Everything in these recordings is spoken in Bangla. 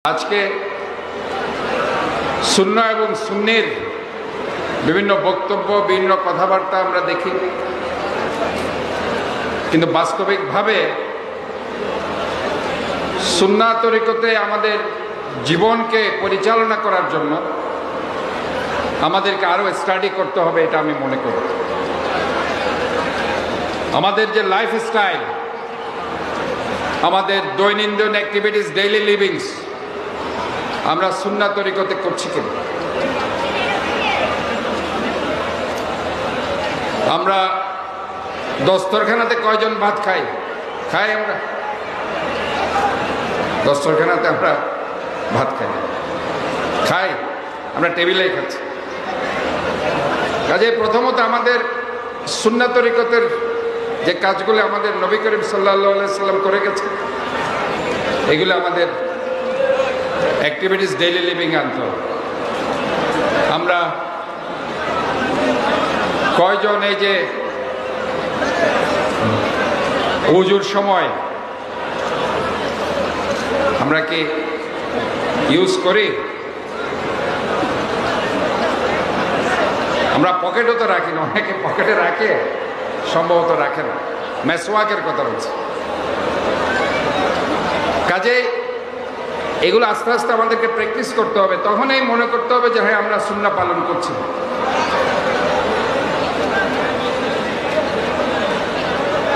আজকে সুন্নাহ এবং সুন্নির বিভিন্ন বক্তব্য, বিভিন্ন কথাবার্তা আমরা দেখি, কিন্তু বাস্তবিকভাবে সুন্নাহ তরিকতে আমাদের জীবনকে পরিচালনা করার জন্য আমাদেরকে আরো স্টাডি করতে হবে, এটা আমি মনে করি। আমাদের যে লাইফস্টাইল, আমাদের দৈনন্দিন অ্যাক্টিভিটিস, ডেইলি লিভিংস, আমরা সুন্নাহ তরিকতে করছি কিনা? আমরা দস্তরখানাতে কয়জন ভাত খাই? আমরা দস্তরখানাতে আমরা ভাত খাই, আমরা টেবিলেই খাচ্ছি। কাজে প্রথমত আমাদের সুন্নাহ তরিকতের যে কাজগুলো আমাদের নবী করিম সাল্লাল্লাহু আলাইহি সাল্লাম করে গেছে, এগুলো আমাদের অ্যাক্টিভিটিস, ডেইলি লিভিং আনতে হবে। আমরা কয়জন এই যে ওযুর সময় আমরা কি ইউজ করি? আমরা পকেটও তো রাখি না, অনেকে পকেটে রাখে, সম্ভবত রাখে না। মেসওয়াকের কথা বলছি। কাজেই এগুলো আস্তে আস্তে আমাদেরকে প্র্যাকটিস করতে হবে, তখনই মনে করতে হবে যে হ্যাঁ, আমরা সুন্নাহ পালন করছি।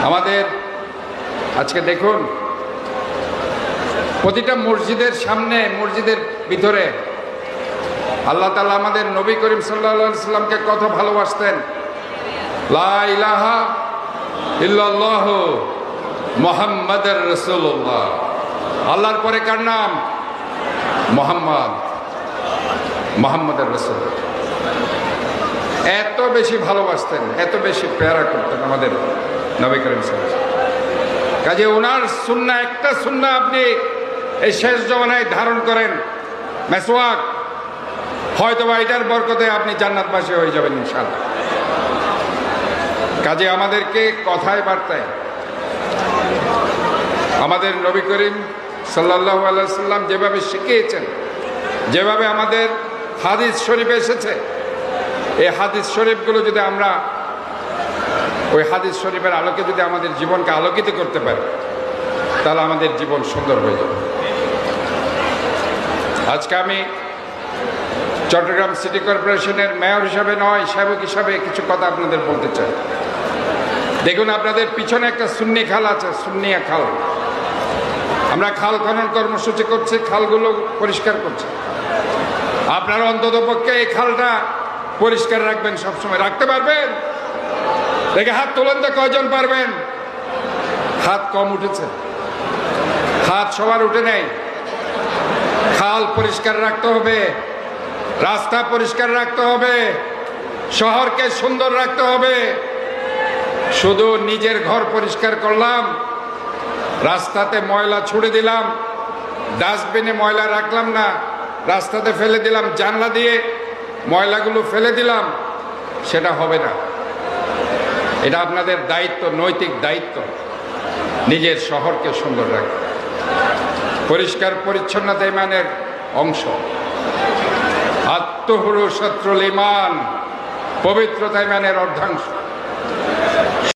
আমাদের আজকে দেখুন, প্রতিটা মসজিদের সামনে, মসজিদের ভিতরে আল্লাহ তাআলা আমাদের নবী করিম সাল্লাল্লাহু আলাইহি সাল্লামকে কত ভালোবাসতেন। লা ইলাহা ইল্লাল্লাহু মুহাম্মাদুর রাসূলুল্লাহ। আল্লাহর পরে কার নাম? মুহাম্মাদুর রাসূল। এত বেশি ভালোবাসতেন, এত বেশি প্যারা করতেন আমাদের নবী করিম সাল্লাল্লাহু আলাইহি ওয়াসাল্লাম। কাজে ওনার সুন্নাহ, একটা সুন্নাহ আপনি এই শেষ জমানায় ধারণ করেন, মেসওয়াক, হয়তোবা এটার বরকতে আপনি জান্নাতবাসী হয়ে যাবেন ইনশাআল্লাহ। কাজে আমাদেরকে কথায় বার্তায় আমাদের নবী করিম সাল্লাল্লাহু আলাইহি ওয়াসাল্লাম যেভাবে শিখিয়েছেন, যেভাবে আমাদের হাদিস শরীফে এসেছে, এই হাদিস শরীফগুলো যদি আমরা ওই হাদিস শরীফের আলোকে যদি আমাদের জীবনকে আলোকিত করতে পারি, তাহলে আমাদের জীবন সুন্দর হয়ে যাবে। আজকে আমি চট্টগ্রাম সিটি কর্পোরেশনের মেয়র হিসাবে নয়, সেবক হিসাবে কিছু কথা আপনাদের বলতে চাই। দেখুন, আপনাদের পিছনে একটা সুন্নি খাল আছে, সুন্নিয়া খাল। আমরা খাল খনন কর্মসূচি করছি, খালগুলো পরিষ্কার করছি। আপনারা অন্তত পক্ষে এই খালটা পরিষ্কার রাখবেন, সবসময় রাখতে পারবেন? দেখে হাত তোলেন তো, কয়জন পারবেন? হাত কম উঠেছে, হাত সবার উঠে নেই। খাল পরিষ্কার রাখতে হবে, রাস্তা পরিষ্কার রাখতে হবে, শহরকে সুন্দর রাখতে হবে। শুধু নিজের ঘর পরিষ্কার করলাম, রাস্তাতে ময়লা ছুড়ে দিলাম, ডাস্টবিনে ময়লা রাখলাম না, রাস্তাতে ফেলে দিলাম, জানলা দিয়ে ময়লাগুলো ফেলে দিলাম, সেটা হবে না। এটা আপনাদের দায়িত্ব, নৈতিক দায়িত্ব, নিজের শহরকে সুন্দর রাখা। পরিষ্কার পরিচ্ছন্নতা ঈমানের অংশ। আত্মহুরু শত্রুল ঈমান, পবিত্রতা ঈমানের অর্ধাংশ।